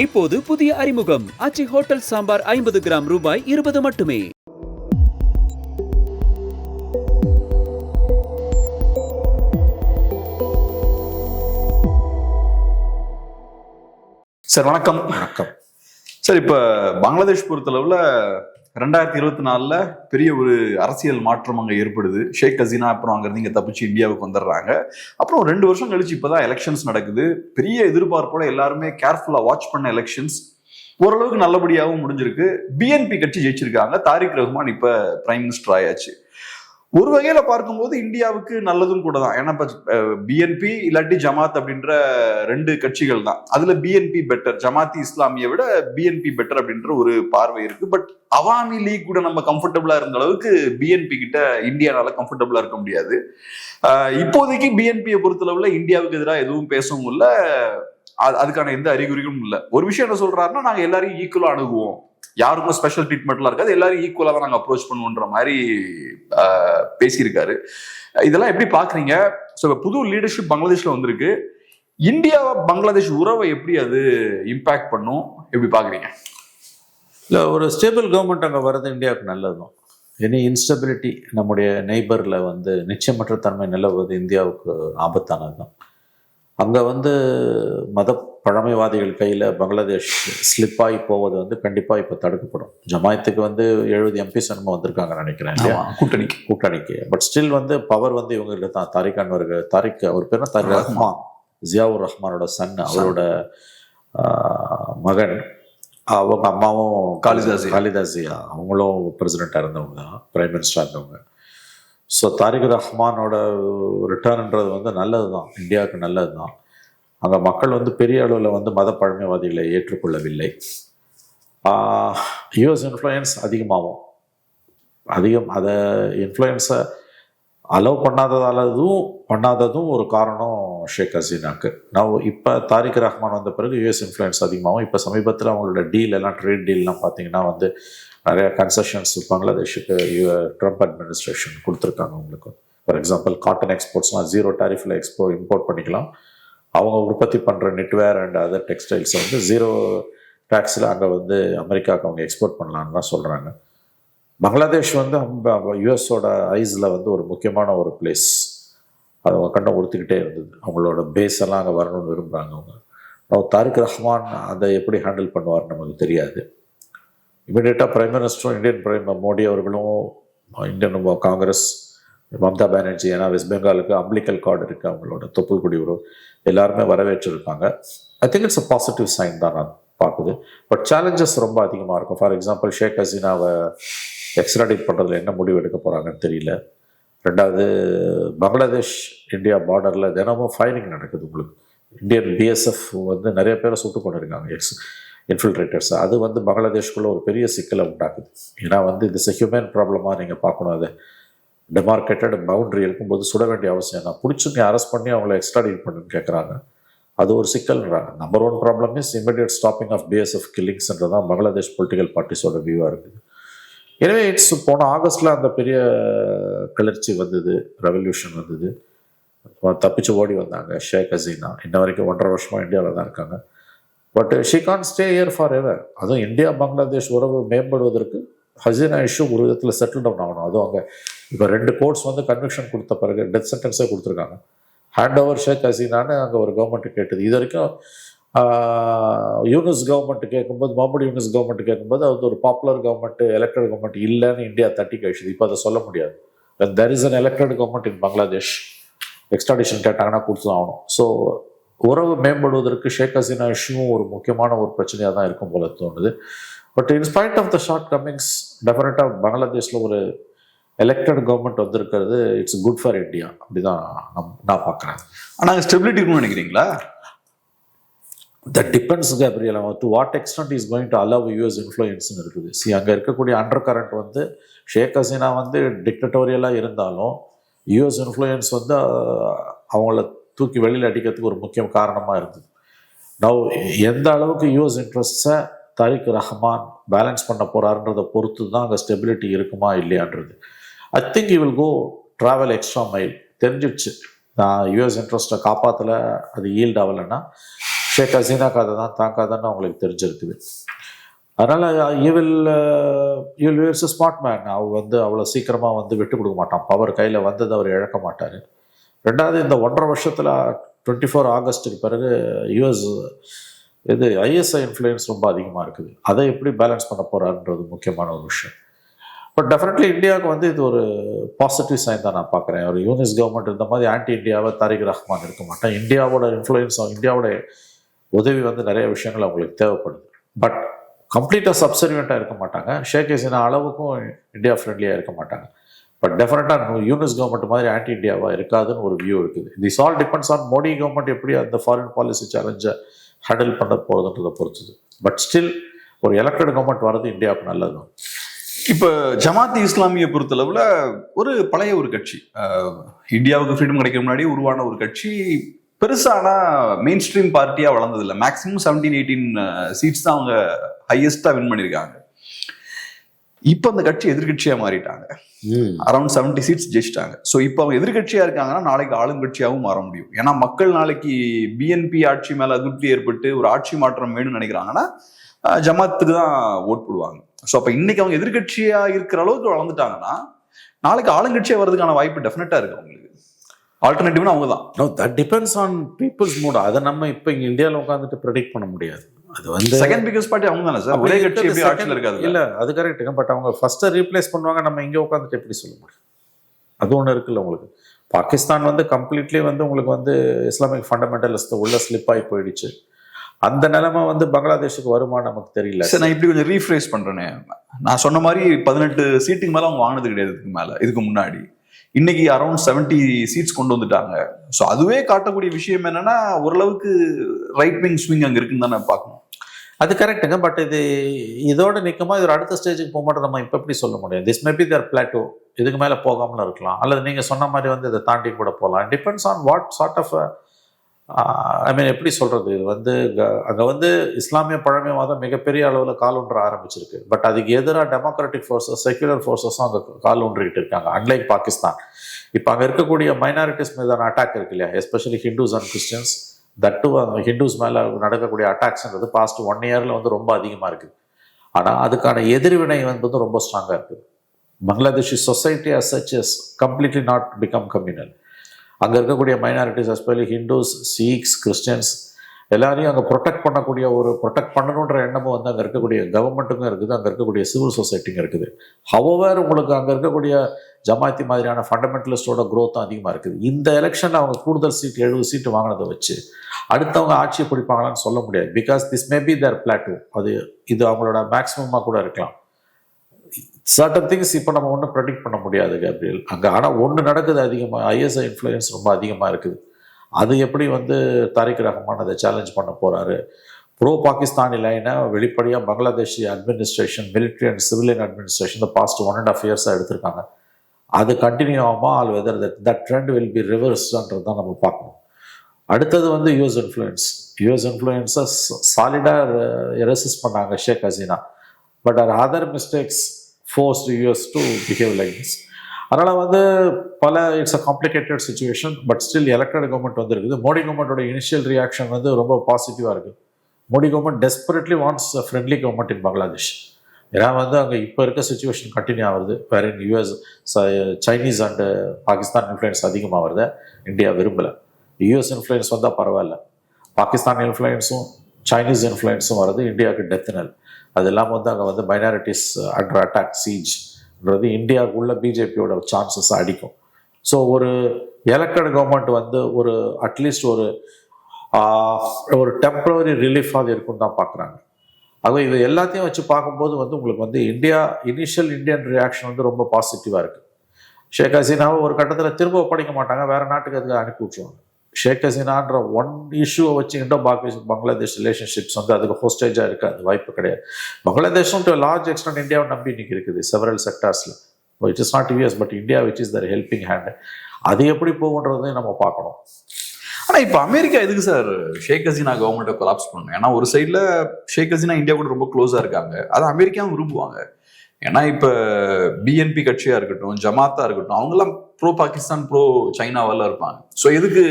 இப்போது புதிய அறிமுகம் ஆச்சி ஹோட்டல் சாம்பார் 50 கிராம் ரூபாய் 20 மட்டுமே. சார் வணக்கம். சார், இப்ப பங்களாதேஷ் பொறுத்தளவுல 2024 பெரிய ஒரு அரசியல் மாற்றம் அங்க ஏற்படுது. ஷேக் ஹசீனா அப்புறம் அங்க இருந்து இங்க தப்பிச்சு இந்தியாவுக்கு வந்துடுறாங்க. அப்புறம் 2 வருஷம் கழிச்சு இப்பதான் எலெக்ஷன்ஸ் நடக்குது. பெரிய எதிர்பார்ப்போட எல்லாருமே கேர்ஃபுல்லா வாட்ச் பண்ண எலெக்ஷன்ஸ் ஓரளவுக்கு நல்லபடியாகவும் முடிஞ்சிருக்கு. பிஎன்பி கட்சி ஜெயிச்சிருக்காங்க. தாரிக் ரஹ்மான் இப்ப பிரைம் மினிஸ்டர் ஆயாச்சு. ஒரு வகையில பார்க்கும்போது இந்தியாவுக்கு நல்லதும் கூட தான். ஏன்னா பிஎன்பி இல்லாட்டி ஜமாத் அப்படின்ற 2 கட்சிகள் தான். அதுல பிஎன்பி பெட்டர், ஜமாத்தி இஸ்லாமியை விட பிஎன்பி பெட்டர் அப்படின்ற ஒரு பார்வை இருக்கு. பட் அவாமி லீக் கூட நம்ம கம்ஃபர்டபுளா இருந்த அளவுக்கு பிஎன்பி கிட்ட இந்தியானால கம்ஃபர்டபுளா இருக்க முடியாது. இப்போதைக்கு பிஎன்பியை பொறுத்தளவுல இந்தியாவுக்கு எதிராக எதுவும் பேசவும் இல்லை, அதுக்கான எந்த அறிகுறிகளும் இல்லை. ஒரு விஷயம் என்ன சொல்றாருன்னா, நாங்க எல்லாரையும் ஈக்குவலா அணுகுவோம், யாருக்கும் ஸ்பெஷல் ட்ரீட்மெண்ட்லாம் இருக்காது, எல்லாரும் ஈக்குவலா தான் நாங்க அப்ரோச் பண்ணுவோன்ற மாதிரி பேசியிருக்காரு. இதெல்லாம் எப்படி பாக்குறீங்க? புது லீடர்ஷிப் பங்களாதேஷ்ல வந்திருக்கு. இந்தியா பங்களாதேஷ் உறவை எப்படி அது இம்பாக்ட் பண்ணும், எப்படி பாக்குறீங்க? இல்லை, ஒரு ஸ்டேபிள் கவர்மெண்ட் அங்கே வர்றது இந்தியாவுக்கு நல்லதும். எனி இன்ஸ்டபிலிட்டி நம்முடைய நெய்பரில் நிச்சயமற்ற தன்மை நிலவுவது இந்தியாவுக்கு ஆபத்தானது தான். அங்கே மத பழமைவாதிகள் கையில் பங்களாதேஷ் ஸ்லிப்பாகி போவது கண்டிப்பாக இப்போ தடுக்கப்படும். ஜமாயத்துக்கு 70 எம்பிஸ் என்னமோ வந்திருக்காங்க நினைக்கிறேன் இல்லையா, கூட்டணிக்கு. பட் ஸ்டில் பவர் இவங்களுக்கு தான். தாரிக் அவர் பேர் தாரிக் ரஹ்மான், ஜியாவுர் ரஹ்மானோட சன், அவரோட மகன். அவங்க அம்மாவும் காலிதாசியா, அவங்களும் பிரசிடெண்ட்டாக இருந்தவங்க தான், பிரைம் மினிஸ்டராக இருந்தவங்க. ஸோ தாரிக் ரஹ்மானோட ரிட்டர்ன்ன்றது நல்லது தான், இந்தியாவுக்கு நல்லது தான். அங்கே மக்கள் பெரிய அளவில் மத பழமைவாதிகளை ஏற்றுக்கொள்ளவில்லை. யூஎஸ் இன்ஃப்ளூயன்ஸ் அதிகமாகும். அதை இன்ஃப்ளூயன்ஸை அலோவ் பண்ணாததும் ஒரு காரணம் ஷேக் ஹசீனாக்கு. நான் இப்போ தாரிக் ரஹ்மான் வந்த பிறகு யூஎஸ் இன்ஃப்ளூயன்ஸ் அதிகமாகும். இப்போ சமீபத்தில் அவங்களோட ட்ரேட் டீல்லாம் பார்த்தீங்கன்னா நிறைய கன்செஷன்ஸ் பங்களாதேஷுக்கு ட்ரம்ப் அட்மினிஸ்ட்ரேஷன் கொடுத்துருக்காங்க. உங்களுக்கு ஃபார் எக்ஸாம்பிள் காட்டன் எக்ஸ்போர்ட்ஸ்லாம் 0 டேரிஃபில் இம்போர்ட் பண்ணிக்கலாம். அவங்க உற்பத்தி பண்ணுற நெட்வேர் அண்ட் அதர் டெக்ஸ்டைல்ஸை 0 டேக்ஸில் அங்கே அமெரிக்காவுக்கு அவங்க எக்ஸ்போர்ட் பண்ணலான்னு தான் சொல்கிறாங்க. பங்களாதேஷ் யூஎஸோட ஐஸில் ஒரு முக்கியமான ஒரு பிளேஸ். அது அவங்க கண்ணை உறுத்திக்கிட்டே இருந்தது. அவங்களோட பேஸ் எல்லாம் அங்கே வரணும்னு விரும்புகிறாங்க அவங்க. தாரிக் ரஹ்மான் அதை எப்படி ஹேண்டில் பண்ணுவார்னு நமக்கு தெரியாது. இமீடியட்டாக பிரைம் மினிஸ்டரும் இந்தியன் மோடி அவர்களும், இந்தியன் காங்கிரஸ் மம்தா பானர்ஜி, ஏன்னா வெஸ்ட் பெங்காலுக்கு அம்பிளிக்கல் கார்டு இருக்குது, அவங்களோட தொப்புள் குடி உறவு, எல்லாருமே வரவேற்றிருக்காங்க. I think it's a positive sign தான் நான் பார்க்குது. பட் சேலஞ்சஸ் ரொம்ப அதிகமாக இருக்கும். ஃபார் எக்ஸாம்பிள் ஷேக் ஹசீனாவை எக்ஸ்ட்ராடிட் பண்ணுறதுல என்ன முடிவு எடுக்க போகிறாங்கன்னு தெரியல. 2வது, பங்களாதேஷ் இந்தியா பார்டரில் தினமும் ஃபயரிங் நடக்குது. உங்களுக்கு இந்தியன் பிஎஸ்எஃப் நிறைய பேரை சுட்டு கொண்டு இருக்காங்க, இன்ஃபில்ட்ரேட்டர்ஸ். அது பங்களாதேஷ்குள்ளே ஒரு பெரிய சிக்கலை உண்டாக்குது. ஏன்னா இது ஹியூமன் ப்ராப்ளமாக நீங்கள் பார்க்கணும். அதை டெமார்க்கேட்டட் பவுண்டரி இருக்கும்போது சுட வேண்டிய அவசியம் தான். பிடிச்சி அரெஸ்ட் பண்ணி அவங்கள எக்ஸ்ட்ராடிட் பண்ணுன்னு கேட்குறாங்க. அது ஒரு சிக்கல்ன்றாங்க. Number 1 problem is immediate stopping of BSF கில்லிங்ஸ்ன்றது தான் பங்களாதேஷ் பொலிட்டிக்கல் பார்ட்டிஸோட வியூவாக இருக்குது. எனவே போன ஆகஸ்டில் அந்த பெரிய கிளர்ச்சி ரெவல்யூஷன் தப்பிச்சு ஓடி வந்தாங்க ஷேக் ஹசீனா. இன்ன வரைக்கும் 1.5 வருஷமாக இந்தியாவில் தான் இருக்காங்க. But she can't stay here forever. அதுவும் இந்தியா பங்களாதேஷ் உறவு மேம்படுவதற்கு ஹசீனா இஷ்யூ ஒரு விதத்தில் செட்டில் டவுன் ஆகணும். அதுவும் அங்கே இப்போ 2 கோர்ட்ஸ் கன்விக்ஷன் கொடுத்த பிறகு டெத் சென்டென்ஸே கொடுத்துருக்காங்க. ஹேண்ட் ஓவர் ஷேக் ஹசீனான்னு அங்கே ஒரு கவர்மெண்ட் கேட்டது. இது வரைக்கும் யூனிஸ் கவர்மெண்ட் கேட்கும்போது, முகமது யூனிஸ் கவர்மெண்ட் கேட்கும்போது அது ஒரு பாப்புலர் கவர்மெண்ட், எலெக்டட் கவர்மெண்ட் இல்லைன்னு இந்தியா தட்டி கழிச்சுது. இப்போ அதை சொல்ல முடியாது. There is an elected government in Bangladesh. Extradition கேட்டாங்கன்னா கொடுத்து ஆகணும். ஸோ உறவு மேம்படுவதற்கு ஷேக் ஹசீனா இஷ்யூவும் ஒரு முக்கியமான ஒரு பிரச்சனையாக தான் இருக்கும் போல தோணுது. But in spite of the shortcomings, டெஃபினட்டாக பங்களாதேஷில் ஒரு எலெக்டட் கவர்மெண்ட் வந்திருக்கிறது இட்ஸ் குட் ஃபார் இந்தியா. அப்படிதான் நான் பார்க்குறேன். ஆனால் ஸ்டெபிலிட்டி இருக்குன்னு நினைக்கிறீங்களா? That depends Gabriel. To what extent is going to allow US இன்ஃப்ளூயன்ஸ்னு இருக்குது. அங்கே இருக்கக்கூடிய அண்டர் கரண்ட் ஷேக் ஹசீனா டிக்டட்டோரியலாக இருந்தாலும் யூஎஸ் இன்ஃப்ளூயன்ஸ் அவங்கள தூக்கி வெளியில் அடிக்கிறதுக்கு ஒரு முக்கிய காரணமாக இருந்தது. எந்த அளவுக்கு யூஎஸ் இன்ட்ரெஸ்ட்ஸை தாரிக் ரஹ்மான் பேலன்ஸ் பண்ண போகிறாருன்றதை பொறுத்து தான் அங்கே ஸ்டெபிலிட்டி இருக்குமா இல்லையான்றது. I think you will go travel extra mile. தெரிஞ்சிடுச்சு நான் யூஎஸ் இன்ட்ரெஸ்ட்டை காப்பாற்றலை, அது ஈல்ட் ஆகலைன்னா ஷேக் ஹசீனாக்கு அதை தான் தாக்காதான்னு அவங்களுக்கு தெரிஞ்சிருக்குது. அதனால் இவில் இஸ் ஸ்மார்ட் மேன். அவர் வந்து அவ்வளோ சீக்கிரமாக வந்து விட்டு கொடுக்க மாட்டான். பவர் கையில் வந்தது அவர் இழக்க மாட்டார். ரெண்டாவது, இந்த 1.5 வருஷத்தில் 24 ஆகஸ்ட்டுக்கு பிறகு யூஎஸ் ஐஎஸ்ஐ இன்ஃப்ளூயன்ஸ் ரொம்ப அதிகமாக இருக்குது. அதை எப்படி பேலன்ஸ் பண்ண போகிறாருன்றது முக்கியமான ஒரு விஷயம். பட் டெஃபினெட்லி இந்தியாவுக்கு வந்து இது ஒரு பாசிட்டிவ் சைன் தான் நான் பார்க்குறேன். ஒரு யூனிஸ் கவர்மெண்ட் இந்த மாதிரி ஆன்டி இந்தியாவை தாரிக் ரஹ்மான் இருக்க மாட்டேன். இந்தியாவோட இன்ஃப்ளூயன்ஸ், இந்தியாவோட உதவி வந்து நிறைய விஷயங்கள் அவங்களுக்கு தேவைப்படுது. பட் கம்ப்ளீட்டாக சப்சர்வியண்ட்டாக இருக்க மாட்டாங்க. ஷேக் ஹசீனா அளவுக்கும் இந்தியா ஃப்ரெண்ட்லியாக இருக்க மாட்டாங்க. பட் டெஃபினட்டாக யூனிஸ் கவர்மெண்ட் மாதிரி ஆன்டி இந்தியாவாக இருக்காதுன்னு ஒரு வியூ இருக்குது. This all depends on Modi government எப்படி அந்த ஃபாரின் பாலிசி சேலஞ்சை ஹேண்டில் பண்ண போகிறதுன்றதை பொறுத்தது. பட் ஸ்டில் ஒரு எலக்டட் கவர்மெண்ட் வர்றது இந்தியாவுக்கு நல்லது. இப்போ ஜமாத் இஸ்லாமியை பொறுத்தளவுல ஒரு பழைய ஒரு கட்சி, இந்தியாவுக்கு ஃப்ரீடம் கிடைக்க முன்னாடி உருவான ஒரு கட்சி, பெருசான மெயின் ஸ்ட்ரீம் பார்ட்டியா வளர்ந்தது இல்லை. மேக்ஸிமம் 17-18 சீட்ஸ் தான் அவங்க ஹையஸ்டா வின் பண்ணியிருக்காங்க. இப்போ அந்த கட்சி எதிர்கட்சியா மாறிட்டாங்க. அரௌண்ட் 70 சீட்ஸ் ஜெயிச்சிட்டாங்க. ஸோ இப்போ அவங்க எதிர்கட்சியா இருக்காங்கன்னா நாளைக்கு ஆளுங்கட்சியாகவும் மாற முடியும். ஏன்னா மக்கள் நாளைக்கு பிஎன்பி ஆட்சி மேல அதிருப்தி ஏற்பட்டு ஒரு ஆட்சி மாற்றம் வேணும்னு நினைக்கிறாங்கன்னா ஜமாத்துக்கு தான் ஓட் போடுவாங்க. ஸோ அப்போ இன்னைக்கு அவங்க எதிர்கட்சியா இருக்கிற அளவுக்கு வளர்ந்துட்டாங்கன்னா நாளைக்கு ஆளுங்கட்சியா வர்றதுக்கான வாய்ப்பு டெஃபினட்டா இருக்கு அவங்களுக்கு. ஆல்டர்னேட்டிவ்னா அவங்க தான். No, that depends on people's mood. அதை நம்ம இப்போ இங்கே இந்தியாவில் உட்காந்துட்டு ப்ரெடிக்ட் பண்ண முடியாது. அது வந்து செகண்ட் பிகஸ்ட் பார்ட்டி அவங்க தானே சார். ஒரே கட்சி எப்படி ஆட்சியில் இருக்காது. இல்ல, அது கரெக்டுங்க. பட் அவங்க ஃபர்ஸ்ட் ரீப்ளேஸ் பண்ணுவாங்க. நம்ம இங்கே உட்காந்துட்டு எப்படி சொல்ல முடியும்? அது ஒன்று இருக்குல்ல உங்களுக்கு. பாகிஸ்தான் வந்து கம்ப்ளீட்லி வந்து உங்களுக்கு வந்து இஸ்லாமிக் ஃபண்டமெண்டலிஸ்ட் உள்ள ஸ்லிப் ஆகி போயிடுச்சு. அந்த நிலைமை வந்து பங்களாதேஷுக்கு வருமா நமக்கு தெரியல. சார் நான் இப்படி கொஞ்சம் ரீஃப்ரேஸ் பண்றேனே, நான் சொன்ன மாதிரி 18 சீட்டுக்கு மேல அவங்க வாங்கினது கிடையாது இதுக்கு முன்னாடி. இன்னைக்கு அரௌண்ட் 70 சீட்ஸ் கொண்டு வந்துட்டாங்க. ஸோ அதுவே காட்டக்கூடிய விஷயம் என்னன்னா ஓரளவுக்கு ரைட் விங் ஸ்விங் அங்கே இருக்குன்னு தானே பார்க்கணும். அது கரெக்டுங்க. பட் இதோட நிற்குமா, இது ஒரு அடுத்த ஸ்டேஜுக்கு போக மாட்டோம் நம்ம இப்போ எப்படி சொல்ல முடியும்? திஸ் மேபி தேர் பிளாட்டோ, இதுக்கு மேலே போகாமலும் இருக்கலாம். அல்லது நீங்கள் சொன்ன மாதிரி வந்து இதை தாண்டி கூட போகலாம். Depends on what sort of I mean எப்படி சொல்கிறது. இது வந்து அங்கே வந்து இஸ்லாமிய பழமைவாதம் மிகப்பெரிய அளவில் கால் ஊன்ற ஆரம்பிச்சிருக்கு. பட் அதுக்கு எதிராக டெமோக்ராட்டிக் ஃபோர்ஸஸ், செக்யுலர் ஃபோர்ஸஸும் அங்கே கால் ஊன்றிக்கிட்டு இருக்காங்க. அன்லைக் பாகிஸ்தான். இப்போ அங்கே இருக்கக்கூடிய மைனாரிட்டிஸ் மீதான அட்டாக் இருக்கு இல்லையா, எஸ்பெஷலி ஹிந்துஸ் அண்ட் கிறிஸ்டியன்ஸ், தட்டு ஹிந்துஸ் மேலே நடக்கக்கூடிய அட்டாக்ஸ்ன்றது பாஸ்ட் 1 இயரில் வந்து ரொம்ப அதிகமாக இருக்குது. ஆனால் அதுக்கான எதிர்வினை வந்து ரொம்ப ஸ்ட்ராங்காக இருக்குது. Bangladeshi society as such is completely not become communal. அங்கே இருக்கக்கூடிய minorities, especially Hindus, Sikhs, Christians எல்லாரையும் அங்கே ப்ரொடெக்ட் பண்ணணுன்ற எண்ணமும் வந்து அங்கே இருக்கக்கூடிய கவர்மெண்ட்டுக்கும் இருக்குது, அங்கே இருக்கக்கூடிய சிவில் சொசைட்டிக்கும் இருக்குது. ஹவவர் உங்களுக்கு அங்கே இருக்கக்கூடிய ஜமாத்தி மாதிரியான ஃபண்டமெண்டலிஸ்டோட க்ரோத்தும் அதிகமாக இருக்குது. இந்த எலெக்ஷனில் அவங்க கூடுதல் சீட் 70 சீட்டு வாங்கினதை வச்சு அடுத்தவங்க ஆட்சியை பிடிப்பாங்களான்னு சொல்ல முடியாது. Because this may be their plateau. இது அவங்களோட மேக்ஸிமமாக கூட இருக்கலாம். சர்டன் திங்ஸ் இப்போ நம்ம ஒன்றும் ப்ரெடிக்ட் பண்ண முடியாது கேப்ரியல் அங்கே. ஆனால் ஒன்று நடக்குது, அதிகமாக ஐஎஸ்ஐ இன்ஃப்ளூயன்ஸ் ரொம்ப அதிகமாக இருக்குது. அது எப்படி வந்து தாரிக் ரஹ்மான் அதை சேலஞ்ச் பண்ண போகிறாரு? ப்ரோ பாகிஸ்தானி லைனை வெளிப்படையாக Bangladeshi administration, military and civilian administration இந்த பாஸ்ட் 1.5 இயர்ஸாக எடுத்திருக்காங்க. அது கண்டினியூ ஆகுமா, or whether that trend will be ரிவர்ஸ்ன்றது தான் நம்ம பார்க்கணும். அடுத்தது வந்து யூஎஸ் இன்ஃப்ளூயன்ஸை சாலிடாக ரெசிஸ்ட் பண்ணாங்க Sheikh Hasina. But our other mistakes forced US to behave like this. அதனால் வந்து it's a complicated situation. But still elected government வந்துருக்குது. மோடி கவர்மெண்டோட இனிஷியல் ரியாக்ஷன் வந்து ரொம்ப பாசிட்டிவாக இருக்குது. Modi government desperately wants a friendly government in Bangladesh. ஏன்னா வந்து அங்கே இப்போ இருக்க சுச்சுவேஷன் கண்டினியூ ஆகுது. வேற US, Chinese and Pakistan influence அதிகமாக வருது. இந்தியா விரும்பலை. யூஎஸ் இன்ஃப்ளூயன்ஸ் வந்தால் பரவாயில்ல. பாகிஸ்தான் இன்ஃப்ளூயன்ஸும் சைனீஸ் இன்ஃப்ளூயன்ஸும் வருது. இந்தியாவுக்கு டெத்னல். அது இல்லாமல் வந்து அங்கே வந்து மைனாரிட்டிஸ் அண்டர் அட்டாக் சீஜ்ன்றது இந்தியாவுக்குள்ள பிஜேபியோட சான்சஸ் அடிக்கும். ஸோ ஒரு எலக்டட் கவர்மெண்ட் வந்து ஒரு அட்லீஸ்ட் ஒரு டெம்பரரி ரிலீஃபாக இருக்குன்னு தான் பார்க்குறாங்க. ஆக இது எல்லாத்தையும் வச்சு பார்க்கும்போது வந்து உங்களுக்கு வந்து இந்தியன் ரியாக்ஷன் வந்து ரொம்ப பாசிட்டிவாக இருக்குது. ஷேக் ஹசீனாவை ஒரு கட்டத்தில் திரும்ப ஒப்படைக்க மாட்டாங்க, வேறு நாட்டுக்கு அதுக்கு அனுப்பி விட்ருவாங்க. ஷேக் ஹசீனான்ற ஒன் இஷ்யூவை வச்சுக்கிட்டோ பங்களாதேஷ் ரிலேஷன்ஷிப்ஸ் வந்து அதுக்கு ஹோஸ்டேஜாக இருக்காது, வாய்ப்பு கிடையாது. பங்களாதேஷும் டு லார்ஜ் எக்ஸ்டென்ட் இந்தியாவை நம்பி இன்னைக்கு இருக்குது செவரல் செக்டார்ஸில். It is not US but India which is the helping hand. அது எப்படி போகுன்றது நம்ம பார்க்கணும். ஆனால் இப்போ அமெரிக்கா எதுக்கு சார் ஷேக் ஹசீனா கவர்மெண்ட்டை கொலாப்ஸ் பண்ணணும்? ஏன்னா ஒரு சைடில் ஷேக் ஹசீனா இந்தியா கூட ரொம்ப க்ளோஸாக இருக்காங்க, அதை அமெரிக்காவும் விரும்புவாங்க. ஏன்னா இப்ப பிஎன்பி கட்சியா இருக்கட்டும், ஜமாத்தா இருக்கட்டும், அவங்க எல்லாம் ப்ரோ பாகிஸ்தான் ப்ரோ சைனாவெல்லாம் இருப்பாங்க. ஸோ எதுக்கு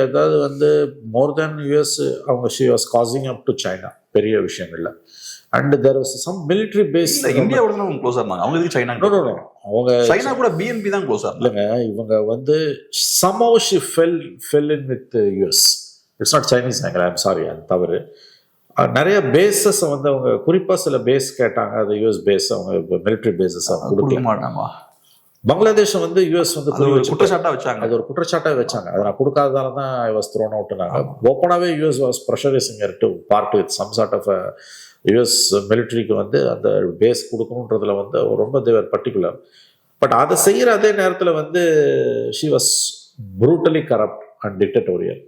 அதாவது வந்து மோர் தென் யூஎஸ் அவங்க she was cosying up to China பெரிய விஷயங்கள்ல. And there was some military base. இந்தியாவோட தான் அவங்க க்ளோஸா இருந்தாங்க. அவங்க எதுக்கு சைனா? அவங்க சைனா கூட பிஎன்பி தான் க்ளோஸா இல்லைங்க. இவங்க வந்து somehow she fell in with US. It's not Chinese angle, I'm sorry, அது தவறு. நிறைய பேசஸ் வந்து அவங்க குறிப்பாக சில பேஸ் கேட்டாங்க. அது யூஎஸ் பேஸ் அவங்க மிலிட்டரி பேசஸ் அவங்க கொடுக்க மாட்டாங்க. பங்களாதேஷ் வந்து யூஎஸ் வந்து குற்றச்சாட்டா வச்சாங்க. அது ஒரு குற்றச்சாட்டாக வச்சாங்க. அதை நான் கொடுக்காததால தான் ஐ வாஸ் த்ரோன் அவுட்னாங்க. ஓப்பனாகவே US was pressurising to part with some sort of US மிலிட்ரிக்கு வந்து அந்த பேஸ் கொடுக்கணுன்றதுல வந்து ரொம்ப தேவர் பர்டிகுலர். பட் அதை செய்கிற அதே நேரத்தில் வந்து she was brutally corrupt and dictatorial.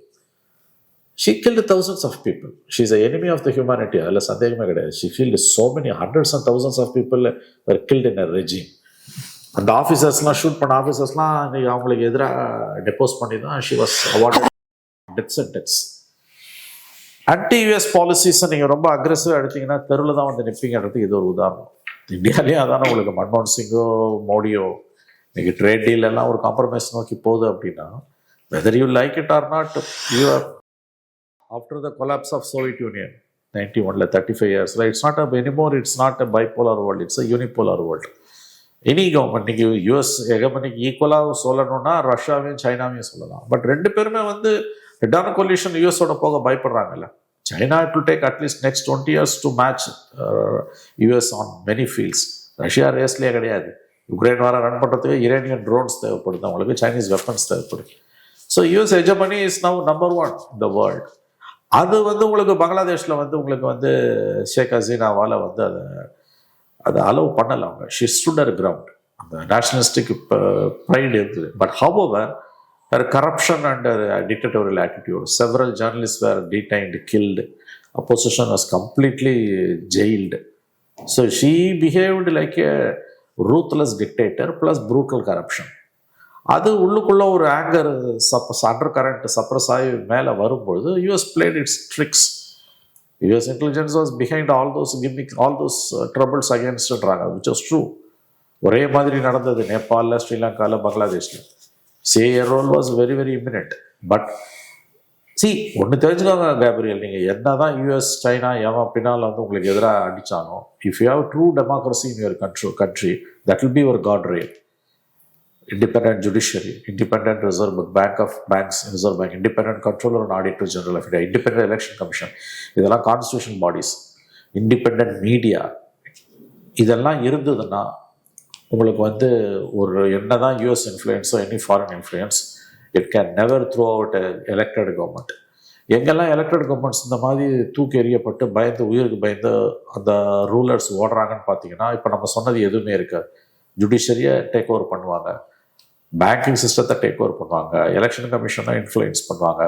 She killed thousands of people. She is an enemy of the humanity. அதில் சந்தேகமே கிடையாது. She killed so many hundreds and thousands of people were killed in her regime. அந்த ஆஃபீஸர்ஸ்லாம் shoot பண்ண ஆஃபீஸர்ஸ்லாம் அவங்களுக்கு எதிராக டெப்போஸ் பண்ணி தான் she was awarded death sentence. anti-US பாலிசிஸை நீங்கள் ரொம்ப அக்ரெசிவாக எடுத்தீங்கன்னா தெருவில் தான் வந்து நிற்பீங்கன்றதுக்கு இது ஒரு உதாரணம். இந்தியாவிலேயே அதான உங்களுக்கு மன்மோகன் சிங்கோ மோடியோ இன்னைக்கு ட்ரேட் டீல் எல்லாம் ஒரு காம்ப்ரமைஸ் நோக்கி போகுது அப்படின்னா, whether you like it or not, you are after the collapse of Soviet Union 91 35 years, right? It's not anymore, it's not a bipolar world, it's a unipolar world. Any government இன்னைக்கு US ஹெகமனிக்கு ஈக்குவலாக சொல்லணும்னா ரஷ்யாவையும் சைனாவையும் சொல்லலாம். But ரெண்டு பேருமே வந்து ரெட்டான collision யூஎஸோட போக பயப்படுறாங்கல்ல. China it will take at least next 20 years to match US on many fields. Russia ரேஸ்லேயே கிடையாது. யுக்ரைன் வார ரன் பண்ணுறதுக்கு இரேனியன் ட்ரோன்ஸ் தேவைப்படுது, அவங்களுக்கு சைனீஸ் வெப்பன்ஸ் தேவைப்படுது. So US hegemony is now number 1 in the world. அது வந்து உங்களுக்கு பங்களாதேஷில் வந்து உங்களுக்கு வந்து ஷேக் ஹசீனாவால் வந்து அதை அலோவ் பண்ணலை. அவங்க ஷி ஸ்டுட் ஹர் கிரவுண்ட். அந்த நேஷனலிஸ்டிக் ப்ரைடு இருக்குது. But however her corruption and dictatorial attitude, several journalists were detained, killed, opposition was completely jailed. So she behaved like a ruthless dictator plus brutal corruption. அது உள்ளுக்குள்ள ஒரு anchor under current suppress ஆகி மேலே வரும்பொழுது US played its tricks. US intelligence was behind all those gimmick all those troubles அகேன்ஸ்ட்ன்றாங்க, which was true. ஒரே மாதிரி நடந்தது நேபாளில், ஸ்ரீலங்காவில், பங்களாதேஷில். CIA role was very very imminent. But ஒன்று தெரிஞ்சுக்கோங்க கேப்ரியல், நீங்கள் என்ன தான் யூஎஸ் சைனா எவன் பின்னால் வந்து உங்களுக்கு எதிராக அடித்தாலும், if you have true democracy in your country that will be your guardrail. Independent judiciary, independent reserve bank of banks, reserve bank, independent controller and auditor general of India, independent election commission, இதெல்லாம் constitutional bodies, independent media, இதெல்லாம் இருந்ததுன்னா உங்களுக்கு வந்து ஒரு என்னதான் US இன்ஃப்ளூயன்ஸோ any foreign influence, it can never throw out elected government. எங்கெல்லாம் elected governments இந்த மாதிரி தூக்கி எறியப்பட்டு பயந்து உயிருக்கு பயந்து அந்த ரூலர்ஸ் ஓடுறாங்கன்னு பார்த்தீங்கன்னா, இப்போ நம்ம சொன்னது எதுவுமே இருக்காது. ஜுடிஷரியை டேக் ஓவர் பண்ணுவாங்க, பேங்கிங் சிஸ்டத்தை டேக் ஓவர் பண்ணுவாங்க, எலெக்ஷன் கமிஷனை இன்ஃப்ளூயன்ஸ் பண்ணுவாங்க,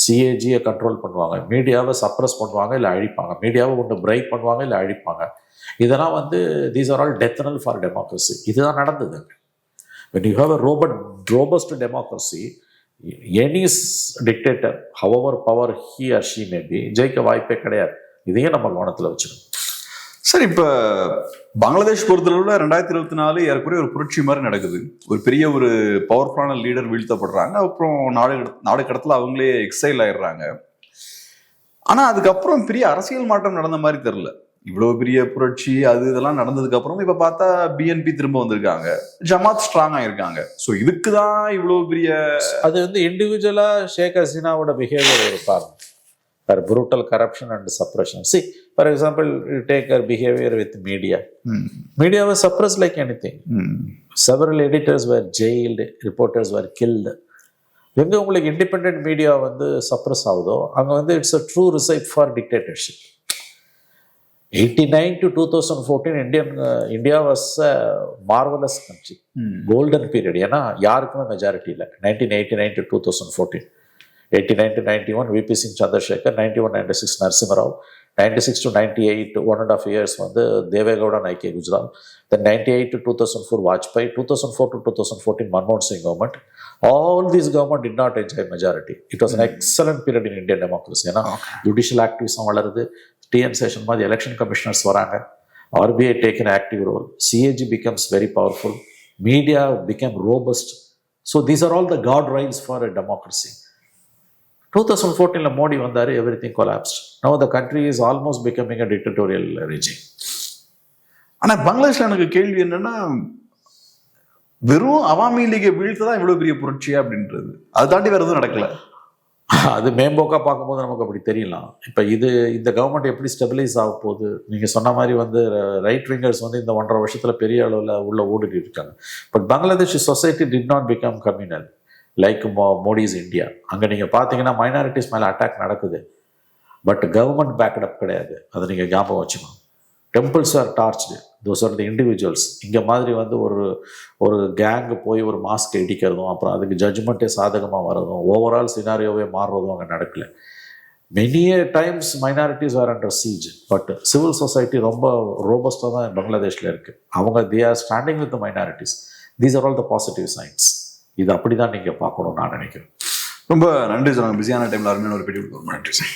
சிஏஜியை கண்ட்ரோல் பண்ணுவாங்க, மீடியாவை சப்ரஸ் பண்ணுவாங்க இல்லை அழிப்பாங்க, மீடியாவை ஒன்று பிரைக் பண்ணுவாங்க இல்லை அழிப்பாங்க. இதெல்லாம் வந்து தீஸ் ஆர் ஆல் டெத் நல் ஃபார் டெமோக்ரஸி. இதுதான் நடந்தது. when you have a robust democracy, any dictator, however power he or she may be, ஜெயிக்க வாய்ப்பே கிடையாது. இதையே நம்ம கவனத்தில் வச்சுக்கணும். சார், இப்போ பங்களாதேஷ் பொறுத்தளவுல 2024 ஏறக்குறைய ஒரு புரட்சி மாதிரி நடக்குது. ஒரு பெரிய ஒரு பவர்ஃபுல்லான லீடர் வீழ்த்தப்படுறாங்க. அப்புறம் நாடு கடத்துல அவங்களே எக்ஸைல் ஆயிடுறாங்க. ஆனா அதுக்கப்புறம் பெரிய அரசியல் மாற்றம் நடந்த மாதிரி தெரியல. இவ்வளவு பெரிய புரட்சி இதெல்லாம் நடந்ததுக்கு அப்புறம் இப்ப பார்த்தா பிஎன்பி திரும்ப வந்திருக்காங்க, ஜமாத் ஸ்ட்ராங் ஆயிருக்காங்க. ஸோ இதுக்குதான் இவ்வளவு பெரிய அது வந்து இண்டிவிஜுவலா ஷேக் ஹசீனாவோட பிஹேவியர் ஒரு காரணம். Her brutal corruption and suppression. See, for example, you take her behavior with media. Media was suppressed like anything. Several editors were jailed, reporters were killed. எங்க உங்களுக்கு இண்டிபெண்டன்ட் மீடியா வந்து சப்ரஸ் ஆகுதோ அங்கே வந்து it's a true recipe for dictatorship. 89 to 2014 India was a marvellous country, golden period. ஏன்னா யாருக்குமே majority இல்லை. 1989 to 2014, 89 to 91 VP Singh Chandrasekhar, 91-96 Narasimha Rao, 96 to 98 1.5 years வந்து Deve Gowda Nayak Gujral, then 98 to 2004 Vajpayee, 2004 to 2014 Manmohan Singh government. All these government did not enjoy majority. It was an excellent period in Indian democracy. ஏன்னா judicial activism வளருது, TN Seshan மாதிரி election commissioners வராங்க, RBI take an active role, CAG becomes very powerful, media became robust. So these are all the guardrails for a democracy. 2014 Modi vandare, everything collapsed. Now the country is almost becoming a dictatorial regime. ஆனா பங்களாதேஷ்ல எனக்கு கேள்வி என்னன்னா, வெறும் அவாமி லீகை வீழ்த்ததான் இவ்வளவு பெரிய புரட்சியா அப்படின்றது, அதை தாண்டி வேற எதுவும் நடக்கல. அது மேம்போக்காக பார்க்கும்போது நமக்கு அப்படி தெரியலாம். இப்போ இந்த கவர்மெண்ட் எப்படி ஸ்டெபிலைஸ் ஆக போகுது? நீங்கள் சொன்ன மாதிரி வந்து ரைட் விங்கர்ஸ் வந்து இந்த 1.5 வருஷத்தில் பெரிய அளவில் உள்ள ஓடிட்டு இருக்காங்க. But Bangladesh society did not become communal like Modi's India. அங்கே நீங்கள் பார்த்தீங்கன்னா மைனாரிட்டிஸ் மேலே அட்டாக் நடக்குது, பட் கவர்மெண்ட் பேக்கப் கிடையாது. அதை நீங்கள் ஞாபகம் வச்சுக்கணும். Temples are torched, those are the individuals. இங்கே மாதிரி வந்து ஒரு கேங்கு போய் ஒரு மாஸ்க்கை இடிக்கிறதும் அப்புறம் அதுக்கு ஜட்ஜ்மெண்ட்டே சாதகமாக வரதும் ஓவரால் சினாரியோவே மாறுறதும் அங்கே நடக்கல. Many times minorities are under siege, but civil society ரொம்ப ரோபஸ்டாக தான் பங்களாதேஷில் இருக்குது. அவங்க they are standing with minorities. These are all the positive signs. இது அப்படி தான் நீங்கள் பார்க்கணும்னு நான் நினைக்கிறேன். ரொம்ப நன்றி சார். பிஸியான டைமில் அருமையான ஒரு பேட்டி கொடுக்க நன்றி சார்.